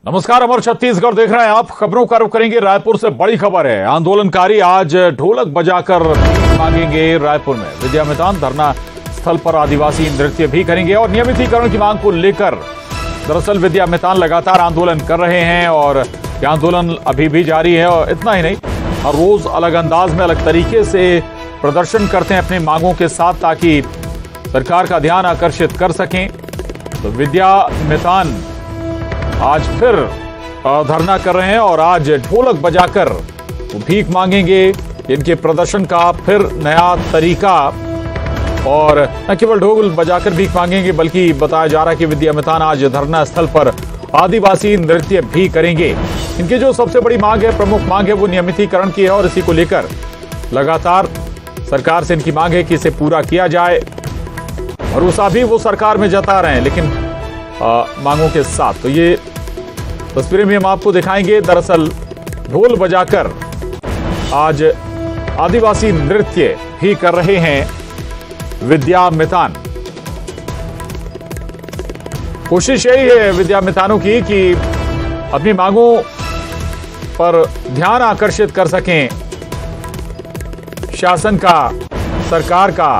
नमस्कार, अमर छत्तीसगढ़ देख रहे हैं आप। खबरों का रुख करेंगे रायपुर से। बड़ी खबर है, आंदोलनकारी आज ढोलक बजाकर मांगेंगे रायपुर में। विद्या मितान धरना स्थल पर आदिवासी नृत्य भी करेंगे और नियमितीकरण की मांग को लेकर दरअसल विद्या मितान लगातार आंदोलन कर रहे हैं और यह आंदोलन अभी भी जारी है। और इतना ही नहीं, हर रोज अलग अंदाज में अलग तरीके से प्रदर्शन करते हैं अपनी मांगों के साथ, ताकि सरकार का ध्यान आकर्षित कर सकें। तो विद्या मितान आज फिर धरना कर रहे हैं और आज ढोलक बजाकर वो भीख मांगेंगे। इनके प्रदर्शन का फिर नया तरीका, और न केवल ढोल बजाकर भीख मांगेंगे बल्कि बताया जा रहा है कि विद्या मितान आज धरना स्थल पर आदिवासी नृत्य भी करेंगे। इनकी जो सबसे बड़ी मांग है, प्रमुख मांग है, वो नियमितीकरण की है और इसी को लेकर लगातार सरकार से इनकी मांग है कि इसे पूरा किया जाए। भरोसा भी वो सरकार में जता रहे हैं, लेकिन मांगों के साथ। तो ये तस्वीरें भी हम आपको दिखाएंगे। दरअसल ढोल बजाकर आज आदिवासी नृत्य भी कर रहे हैं विद्या मितान। कोशिश यही है विद्या मितानों की कि अपनी मांगों पर ध्यान आकर्षित कर सकें शासन का, सरकार का।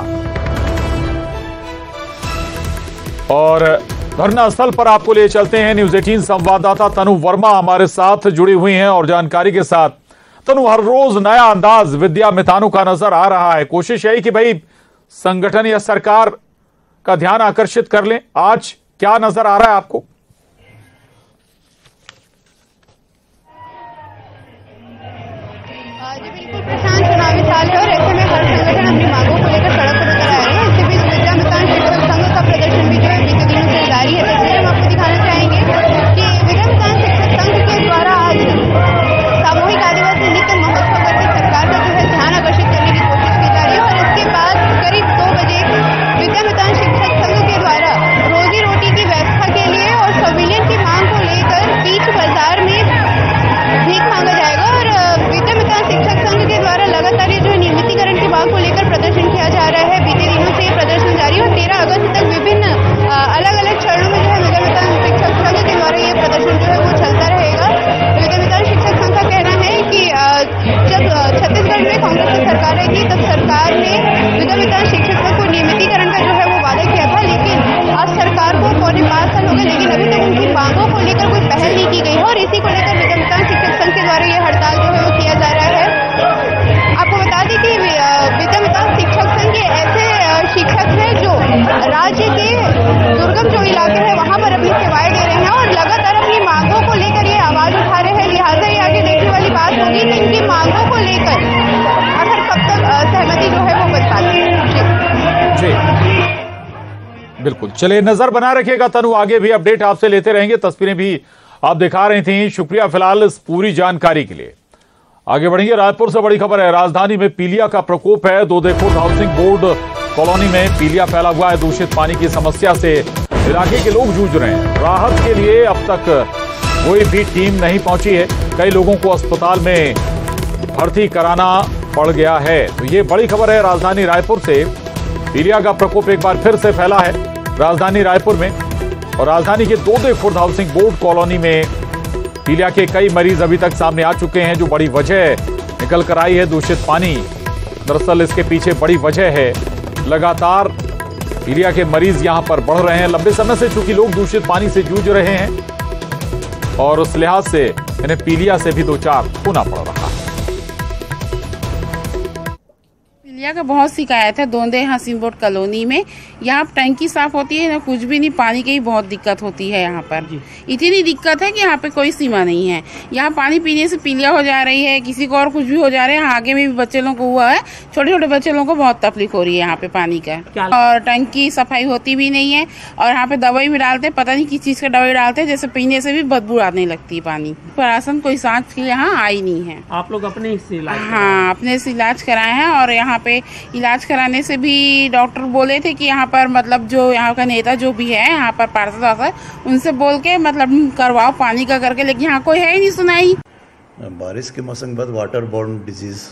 और धरना स्थल पर आपको ले चलते हैं। न्यूज 18 संवाददाता तनु वर्मा हमारे साथ जुड़ी हुई हैं और जानकारी के साथ। तनु, हर रोज नया अंदाज विद्या मितानों का नजर आ रहा है। कोशिश यही कि भाई संगठन या सरकार का ध्यान आकर्षित कर लें। आज क्या नजर आ रहा है आपको? जी बिल्कुल प्रशांत, चुनावी साल है और ऐसे में हर संगठन अपनी मांगों को लेकर सड़क पर उतर आए हैं। इसी बीच विद्या मितान शिक्षक संघ का प्रदर्शन भी जो है बीते दिनों से जारी है। तस्वीरें हम आपको दिखाना चाहेंगे कि विद्या मितान शिक्षक संघ के द्वारा आज सामूहिक आदिवासी नृत्य महोत्सव करके सरकार का जो है ध्यान आकर्षित करने की कोशिश की जा रही है। और इसके बाद करीब 2 बजे विद्या मितान शिक्षक संघ के द्वारा रोजी रोटी की व्यवस्था के लिए और संविलियन की मांग को लेकर बीच बाजार में भीख मांगा जाएगा। और विद्या मितान शिक्षक संघ के द्वारा लगातार ये जो है नियमितीकरण की मांग को लेकर प्रदर्शन किया जा रहा है। बीते दिनों से ये प्रदर्शन जारी है और 13 अगस्त तक विभिन्न अलग अलग चरणों में जो है विद्या मितान शिक्षक संघ के द्वारा ये प्रदर्शन जो है वो चलता रहेगा। विद्या मितान शिक्षक संघ का कहना है कि जब छत्तीसगढ़ में कांग्रेस की सरकार आई थी, तब सरकार ने विद्या मितान शिक्षक संघ को नियमितीकरण का जो है वो वादा किया था। लेकिन आज सरकार को 5.25 साल हो गए, लेकिन अभी तक उनकी मांगों को लेकर कोई पहल नहीं की गई है। और इसी को लेकर विद्या मितान शिक्षक संघ के द्वारा ये हड़ताल जो है वो किया जा रहा है। आपको बता दें कि विद्या मितान शिक्षक संघ के ऐसे शिक्षक हैं जो राज्य के दुर्गम जो इलाके हैं वहां पर अपनी सेवाएं दे रहे हैं और लगातार अपनी मांगों को लेकर ये आवाज उठा रहे हैं। लिहाजा ये आगे देखने वाली बात होगी कि इनकी मांगों को लेकर आखिर कब तक सहमति जो है वो बन पाती है। जी बिल्कुल, चलिए नजर बना रखिएगा तनु, आगे भी अपडेट आपसे लेते रहेंगे। तस्वीरें भी आप दिखा रही थी। शुक्रिया फिलहाल इस पूरी जानकारी के लिए। आगे बढ़ेंगे। रायपुर से बड़ी खबर है, राजधानी में पीलिया का प्रकोप है। दोदेखुर्द हाउसिंग बोर्ड कॉलोनी में पीलिया फैला हुआ है। दूषित पानी की समस्या से इलाके के लोग जूझ रहे हैं। राहत के लिए अब तक कोई भी टीम नहीं पहुंची है। कई लोगों को अस्पताल में भर्ती कराना पड़ गया है। तो ये बड़ी खबर है राजधानी रायपुर से। पीलिया का प्रकोप एक बार फिर से फैला है राजधानी रायपुर में। और राजधानी के दोदेखुर्द हाउसिंग बोर्ड कॉलोनी में पीलिया के कई मरीज अभी तक सामने आ चुके हैं। जो बड़ी वजह निकल कर आई है दूषित पानी, दरअसल इसके पीछे बड़ी वजह है लगातार पीलिया के मरीज यहां पर बढ़ रहे हैं। लंबे समय से चूंकि लोग दूषित पानी से जूझ रहे हैं और उस लिहाज से इन्हें पीलिया से भी दो चार होना पड़ रहा है। पीलिया का बहुत शिकायत है दोंदे हाउसिंग बोर्ड कॉलोनी में। यहाँ टंकी साफ होती है ना, कुछ भी नहीं, पानी की बहुत दिक्कत होती है यहाँ पर। इतनी दिक्कत है कि यहाँ पे कोई सीमा नहीं है। यहाँ पानी पीने से पीलिया हो जा रही है, किसी को और कुछ भी हो जा रहा है। आगे में भी बच्चे लोगों को हुआ है, छोटे छोटे बच्चे लोगों को बहुत तकलीफ हो रही है यहाँ पे पानी का। और टंकी सफाई होती भी नहीं है और यहाँ पे दवाई भी डालते, पता नहीं किस चीज का दवाई डालते हैं, जैसे पीने से भी बदबू आने लगती है पानी। प्रशासन कोई सांच के यहाँ आई नहीं है। आप लोग अपने से इलाज? हाँ, अपने से इलाज कराए हैं। और यहाँ पे इलाज कराने से भी डॉक्टर बोले थे कि यहाँ पर मतलब जो यहाँ का नेता जो भी है यहाँ पर पार्षद, उनसे बोल के मतलब करवाओ पानी का करके, लेकिन यहाँ कोई है ही नहीं सुनाई। बारिश के मौसम के बाद वाटर बोर्न डिजीज़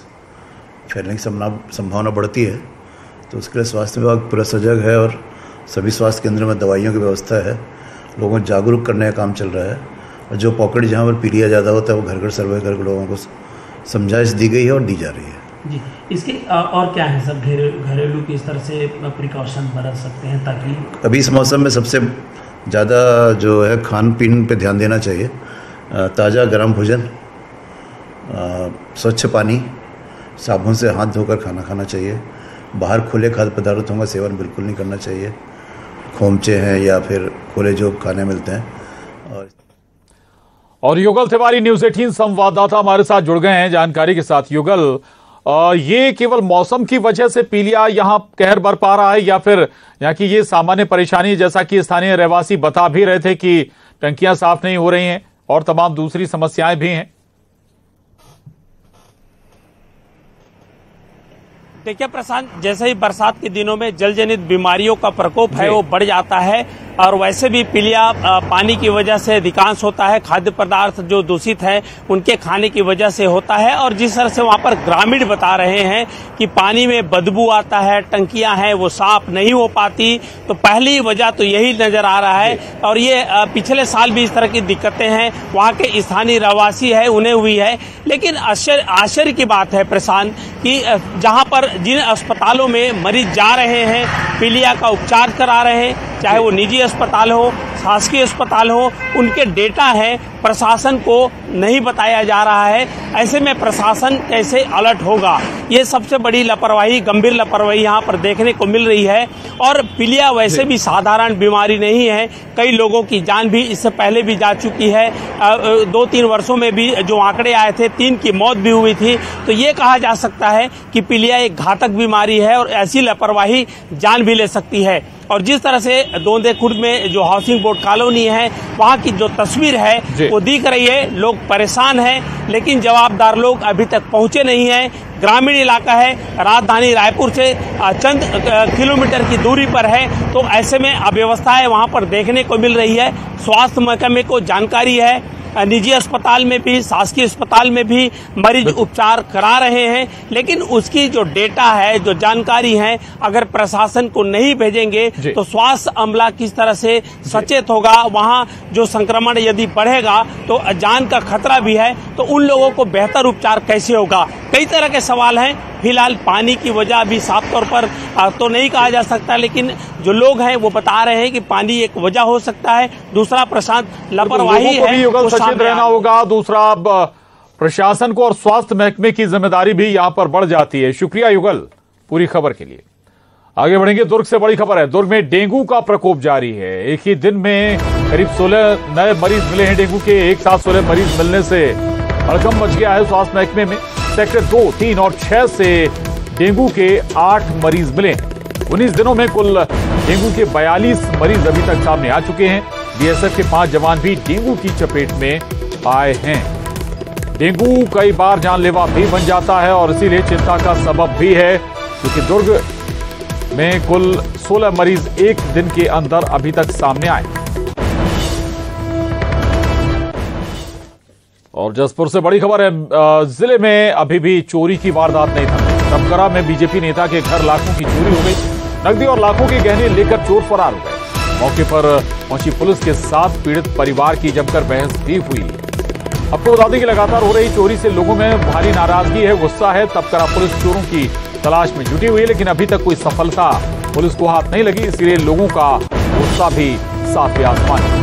फैलने की संभावना बढ़ती है, तो उसके लिए स्वास्थ्य विभाग पूरा सजग है और सभी स्वास्थ्य केंद्रों में दवाइयों की व्यवस्था है। लोगों को जागरूक करने का काम चल रहा है और जो पॉकेट जहाँ पर पीलिया ज़्यादा होता है वो घर घर सर्वे करके लोगों को समझाइश दी गई है और दी जा रही है जी। इसके और क्या है सब घरेलू किस तरह से प्रिकॉशन बरत सकते हैं ताकि अभी इस मौसम में सबसे ज़्यादा जो है खान पीन पे ध्यान देना चाहिए। ताज़ा गर्म भोजन, स्वच्छ पानी, साबुन से हाथ धोकर खाना खाना चाहिए। बाहर खुले खाद्य पदार्थों का सेवन बिल्कुल नहीं करना चाहिए, खोमचे हैं या फिर खुले जो खाने मिलते हैं। और युगल तिवारी न्यूज़ 18 संवाददाता हमारे साथ जुड़ गए हैं जानकारी के साथ। युगल, ये केवल मौसम की वजह से पीलिया यहां कहर बरपा रहा है या फिर यहाँ की ये सामान्य परेशानी, जैसा कि स्थानीय रहवासी बता भी रहे थे कि टंकियां साफ नहीं हो रही हैं और तमाम दूसरी समस्याएं भी हैं? देखिए प्रशांत, जैसे ही बरसात के दिनों में जल जनित बीमारियों का प्रकोप है वो बढ़ जाता है और वैसे भी पीलिया पानी की वजह से अधिकांश होता है। खाद्य पदार्थ जो दूषित है उनके खाने की वजह से होता है और जिस तरह से वहां पर ग्रामीण बता रहे हैं कि पानी में बदबू आता है, टंकियां हैं वो साफ नहीं हो पाती, तो पहली वजह तो यही नजर आ रहा है। और ये पिछले साल भी इस तरह की दिक्कतें हैं, वहां के स्थानीय रहवासी है उन्हें हुई है। लेकिन आश्चर्य की बात है प्रशांत कि जहां पर जिन अस्पतालों में मरीज जा रहे हैं, पीलिया का उपचार करा रहे हैं, चाहे वो निजी अस्पताल हो, शासकीय अस्पताल हो, उनके डेटा है, प्रशासन को नहीं बताया जा रहा है। ऐसे में प्रशासन कैसे अलर्ट होगा? ये सबसे बड़ी लापरवाही, गंभीर लापरवाही यहाँ पर देखने को मिल रही है। और पीलिया वैसे भी साधारण बीमारी नहीं है, कई लोगों की जान भी इससे पहले भी जा चुकी है। 2-3 वर्षों में भी जो आंकड़े आए थे 3 की मौत भी हुई थी। तो ये कहा जा सकता है कि पीलिया एक घातक बीमारी है और ऐसी लापरवाही जान भी ले सकती है। और जिस तरह से दोंदे खुर्द में जो हाउसिंग बोर्ड कॉलोनी है वहां की जो तस्वीर है वो दिख रही है, लोग परेशान हैं लेकिन जवाबदार लोग अभी तक पहुंचे नहीं हैं। ग्रामीण इलाका है, राजधानी रायपुर से चंद किलोमीटर की दूरी पर है, तो ऐसे में अव्यवस्थाएं वहां पर देखने को मिल रही है। स्वास्थ्य महकमे को जानकारी है, निजी अस्पताल में भी, शासकीय अस्पताल में भी मरीज उपचार करा रहे हैं, लेकिन उसकी जो डेटा है, जो जानकारी है, अगर प्रशासन को नहीं भेजेंगे तो स्वास्थ्य अमला किस तरह से सचेत होगा? वहां जो संक्रमण यदि बढ़ेगा तो जान का खतरा भी है, तो उन लोगों को बेहतर उपचार कैसे होगा? कई तरह के सवाल हैं। फिलहाल पानी की वजह अभी साफ तौर पर तो नहीं कहा जा सकता, लेकिन जो लोग हैं वो बता रहे हैं कि पानी एक वजह हो सकता है। दूसरा प्रशांत लापरवाही है, सचेत रहना होगा। दूसरा प्रशासन को और स्वास्थ्य महकमे की जिम्मेदारी भी यहां पर बढ़ जाती है। शुक्रिया युगल पूरी खबर के लिए। आगे बढ़ेंगे, दुर्ग से बड़ी खबर है। दुर्ग में डेंगू का प्रकोप जारी है। एक ही दिन में करीब 16 नए मरीज मिले हैं डेंगू के। एक साथ 16 मरीज मिलने से हड़कंप मच गया है स्वास्थ्य महकमे में। सेक्टर 2, 3 और 6 से डेंगू के 8 मरीज मिले। 19 दिनों में कुल डेंगू के 42 मरीज अभी तक सामने आ चुके हैं। बीएसएफ के 5 जवान भी डेंगू की चपेट में आए हैं। डेंगू कई बार जानलेवा भी बन जाता है और इसीलिए चिंता का सबब भी है, क्योंकि दुर्ग में कुल 16 मरीज एक दिन के अंदर अभी तक सामने आए। और जसपुर से बड़ी खबर है। जिले में अभी भी चोरी की वारदात नहीं थमी। तमकरा में बीजेपी नेता के घर लाखों की चोरी हो गई। नकदी और लाखों के गहने लेकर चोर फरार हो गए। मौके पर पहुंची पुलिस के साथ पीड़ित परिवार की जमकर बहस भी हुई। आपको बता दें कि लगातार हो रही चोरी से लोगों में भारी नाराजगी है, गुस्सा है। तमकरा पुलिस चोरों की तलाश में जुटी हुई है, लेकिन अभी तक कोई सफलता पुलिस को हाथ नहीं लगी। इसलिए लोगों का गुस्सा भी साफ आसमान है।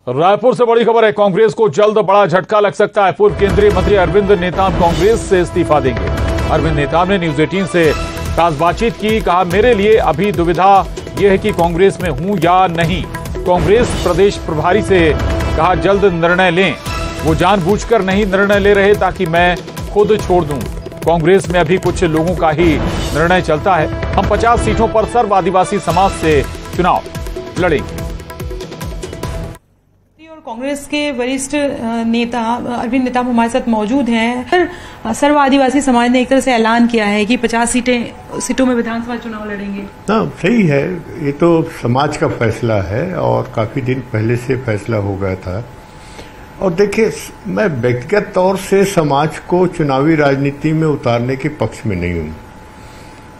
रायपुर से बड़ी खबर है। कांग्रेस को जल्द बड़ा झटका लग सकता है। पूर्व केंद्रीय मंत्री अरविंद नेताम कांग्रेस से इस्तीफा देंगे। अरविंद नेताम ने न्यूज 18 से खास बातचीत की। कहा, मेरे लिए अभी दुविधा यह है कि कांग्रेस में हूं या नहीं। कांग्रेस प्रदेश प्रभारी से कहा जल्द निर्णय लें। वो जानबूझकर नहीं निर्णय ले रहे ताकि मैं खुद छोड़ दूं। कांग्रेस में अभी कुछ लोगों का ही निर्णय चलता है। हम 50 सीटों पर सर्व आदिवासी समाज से चुनाव लड़ेंगे। कांग्रेस के वरिष्ठ नेता अरविंद नेताम हमारे साथ मौजूद हैं। सर्व आदिवासी समाज ने एक तरह से ऐलान किया है कि 50 सीटों में विधानसभा चुनाव लड़ेंगे। हाँ, सही है। ये तो समाज का फैसला है और काफी दिन पहले से फैसला हो गया था। और देखिए, मैं व्यक्तिगत तौर से समाज को चुनावी राजनीति में उतारने के पक्ष में नहीं हूँ।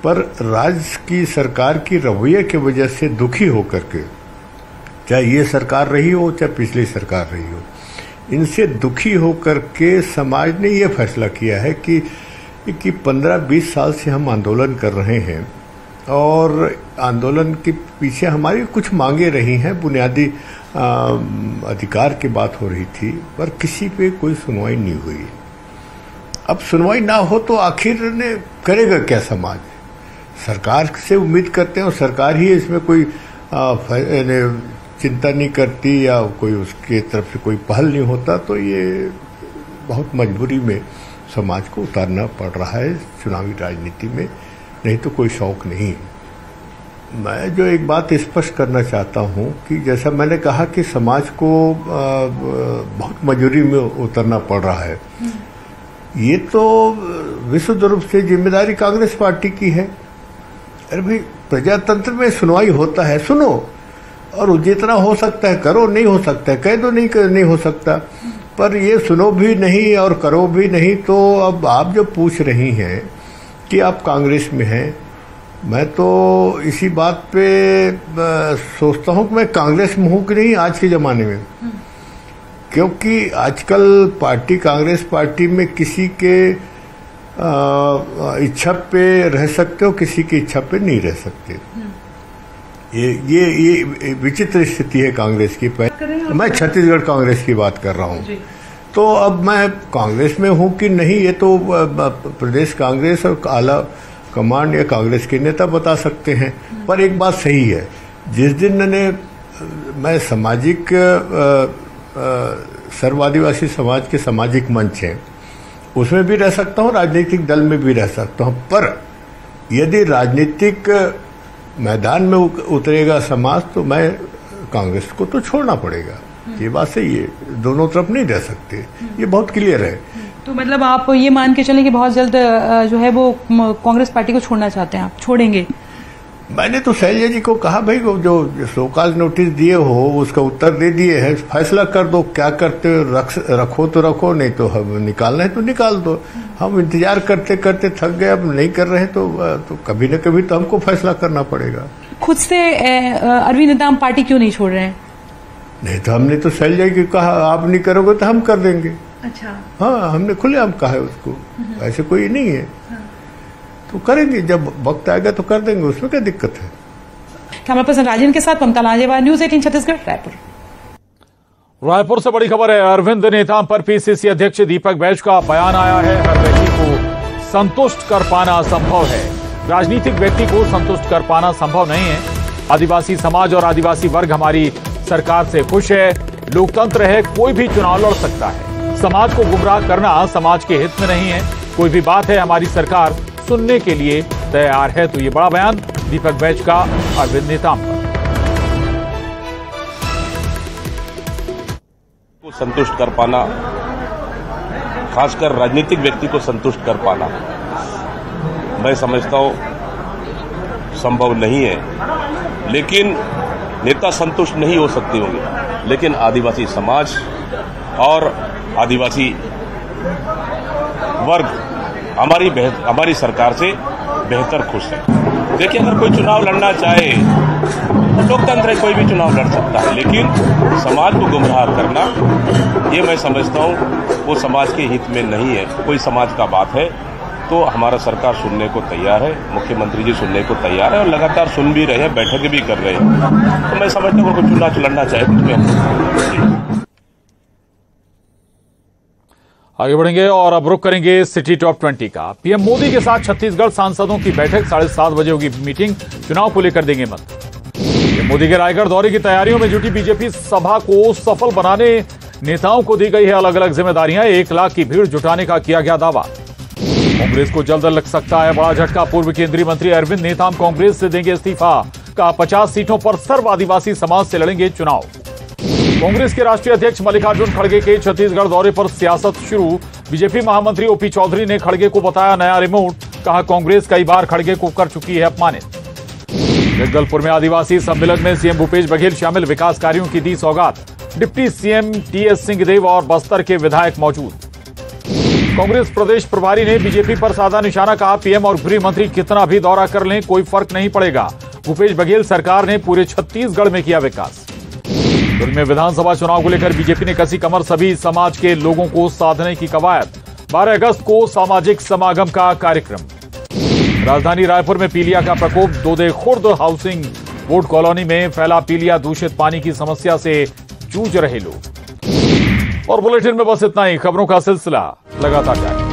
पर राज्य की सरकार की रवैये की वजह से दुखी होकर के, चाहे ये सरकार रही हो चाहे पिछली सरकार रही हो, इनसे दुखी होकर के समाज ने ये फैसला किया है कि 15-20 साल से हम आंदोलन कर रहे हैं और आंदोलन के पीछे हमारी कुछ मांगे रही हैं, बुनियादी अधिकार की बात हो रही थी, पर किसी पे कोई सुनवाई नहीं हुई। अब सुनवाई ना हो तो आखिर ने करेगा क्या समाज? सरकार से उम्मीद करते हैं और सरकार ही इसमें कोई चिंता नहीं करती या कोई उसके तरफ से कोई पहल नहीं होता, तो ये बहुत मजबूरी में समाज को उतारना पड़ रहा है चुनावी राजनीति में, नहीं तो कोई शौक नहीं। मैं जो एक बात स्पष्ट करना चाहता हूं कि जैसा मैंने कहा कि समाज को बहुत मजबूरी में उतरना पड़ रहा है, ये तो विशुद्ध रूप से जिम्मेदारी कांग्रेस पार्टी की है। अरे भाई, प्रजातंत्र में सुनवाई होता है, सुनो, और जितना हो सकता है करो, नहीं हो सकता है कह दो नहीं हो सकता, पर ये सुनो भी नहीं और करो भी नहीं। तो अब आप जो पूछ रही हैं कि आप कांग्रेस में हैं, मैं तो इसी बात पे सोचता हूं कि मैं कांग्रेस में हूं कि नहीं आज के ज़माने में, क्योंकि आजकल कांग्रेस पार्टी में किसी के इच्छा पे रह सकते हो, किसी की इच्छा पे नहीं रह सकते। ये विचित्र स्थिति है कांग्रेस की। मैं छत्तीसगढ़ कांग्रेस की बात कर रहा हूँ। तो अब मैं कांग्रेस में हूँ कि नहीं, ये तो प्रदेश कांग्रेस और आला कमांड या कांग्रेस के नेता बता सकते हैं। पर एक बात सही है, जिस दिन मैं सामाजिक सर्व आदिवासी समाज के सामाजिक मंच हैं उसमें भी रह सकता हूँ, राजनीतिक दल में भी रह सकता हूँ, पर यदि राजनीतिक मैदान में उतरेगा समाज तो मैं कांग्रेस को तो छोड़ना पड़ेगा। ये बात सही है, दोनों तरफ नहीं रह सकते, ये बहुत क्लियर है। तो मतलब आप ये मान के चलें कि बहुत जल्द जो है वो कांग्रेस पार्टी को छोड़ना चाहते हैं, आप छोड़ेंगे? मैंने तो शैलजा जी को कहा, भाई जो शोकाज नोटिस दिए हो उसका उत्तर दे दिए है, फैसला कर दो, क्या करते हो, रखो तो रखो, नहीं तो हम निकालना है तो निकाल दो। हम इंतजार करते करते थक गए, अब नहीं कर रहे हैं तो कभी न कभी तो हमको फैसला करना पड़ेगा। खुद से अरविंद नेताम पार्टी क्यों नहीं छोड़ रहे हैं? नहीं तो हमने तो शैलजा जी को कहा, आप नहीं करोगे तो हम कर देंगे। अच्छा, हाँ, हमने खुलेआम कहा है उसको, ऐसे कोई नहीं है। तो करेंगे, जब वक्त आएगा तो कर देंगे, उसमें क्या दिक्कत है। कैमरा पर्सन राजेंद्र के साथ ममता लांजेवार, न्यूज 18 छत्तीसगढ़, रायपुर। रायपुर से बड़ी खबर है। अरविंद नेताम पर पीसीसी अध्यक्ष दीपक बैज का बयान आया है। हर व्यक्ति को संतुष्ट कर पाना संभव है, राजनीतिक व्यक्ति को संतुष्ट कर पाना संभव नहीं है। आदिवासी समाज और आदिवासी वर्ग हमारी सरकार से खुश है। लोकतंत्र है, कोई भी चुनाव लड़ सकता है। समाज को गुमराह करना समाज के हित में नहीं है। कोई भी बात है, हमारी सरकार सुनने के लिए तैयार है। तो ये बड़ा बयान दीपक बैज का अरविंद नेताम पर। को संतुष्ट कर पाना, खासकर राजनीतिक व्यक्ति को संतुष्ट कर पाना, मैं समझता हूं संभव नहीं है। लेकिन नेता संतुष्ट नहीं हो सकते होंगे, लेकिन आदिवासी समाज और आदिवासी वर्ग हमारी सरकार से बेहतर खुश है। देखिए, अगर कोई चुनाव लड़ना चाहे, लोकतंत्र है, कोई भी चुनाव लड़ सकता है, लेकिन समाज को गुमराह करना, ये मैं समझता हूँ वो समाज के हित में नहीं है। कोई समाज का बात है तो हमारा सरकार सुनने को तैयार है, मुख्यमंत्री जी सुनने को तैयार है और लगातार सुन भी रहे हैं, बैठकें भी कर रहे हैं। तो मैं समझता हूँ कोई चुनाव लड़ना चाहे कुछ में। आगे बढ़ेंगे और अब रुख करेंगे सिटी टॉप 20 का। पीएम मोदी के साथ छत्तीसगढ़ सांसदों की बैठक, 7:30 बजे होगी मीटिंग। चुनाव को लेकर देंगे मत। पीएम मोदी के रायगढ़ दौरे की तैयारियों में जुटी बीजेपी सभा को सफल बनाने नेताओं को दी गई है अलग अलग जिम्मेदारियां। 1 लाख की भीड़ जुटाने का किया गया दावा। कांग्रेस को जल्द लग सकता है बड़ा झटका। पूर्व केंद्रीय मंत्री अरविंद नेताम कांग्रेस से देंगे इस्तीफा। का 50 सीटों पर सर्व आदिवासी समाज से लड़ेंगे चुनाव। कांग्रेस के राष्ट्रीय अध्यक्ष मल्लिकार्जुन खड़गे के छत्तीसगढ़ दौरे पर सियासत शुरू। बीजेपी महामंत्री ओपी चौधरी ने खड़गे को बताया नया रिमोट। कहा, कांग्रेस कई बार खड़गे को कर चुकी है अपमानित। जगदलपुर में आदिवासी सम्मेलन में सीएम भूपेश बघेल शामिल। विकास कार्यों की दी सौगात। डिप्टी सीएम टीएस सिंहदेव और बस्तर के विधायक मौजूद। कांग्रेस प्रदेश प्रभारी ने बीजेपी पर साधा निशाना, कहा पीएम और गृह मंत्री कितना भी दौरा कर लें कोई फर्क नहीं पड़ेगा। भूपेश बघेल सरकार ने पूरे छत्तीसगढ़ में किया विकास। दुर्ग में विधानसभा चुनाव को लेकर बीजेपी ने कसी कमर, सभी समाज के लोगों को साधने की कवायद। 12 अगस्त को सामाजिक समागम का कार्यक्रम। राजधानी रायपुर में पीलिया का प्रकोप, दोदे खुर्द हाउसिंग बोर्ड कॉलोनी में फैला पीलिया, दूषित पानी की समस्या से जूझ रहे लोग। और बुलेटिन में बस इतना ही। खबरों का सिलसिला लगातार जारी।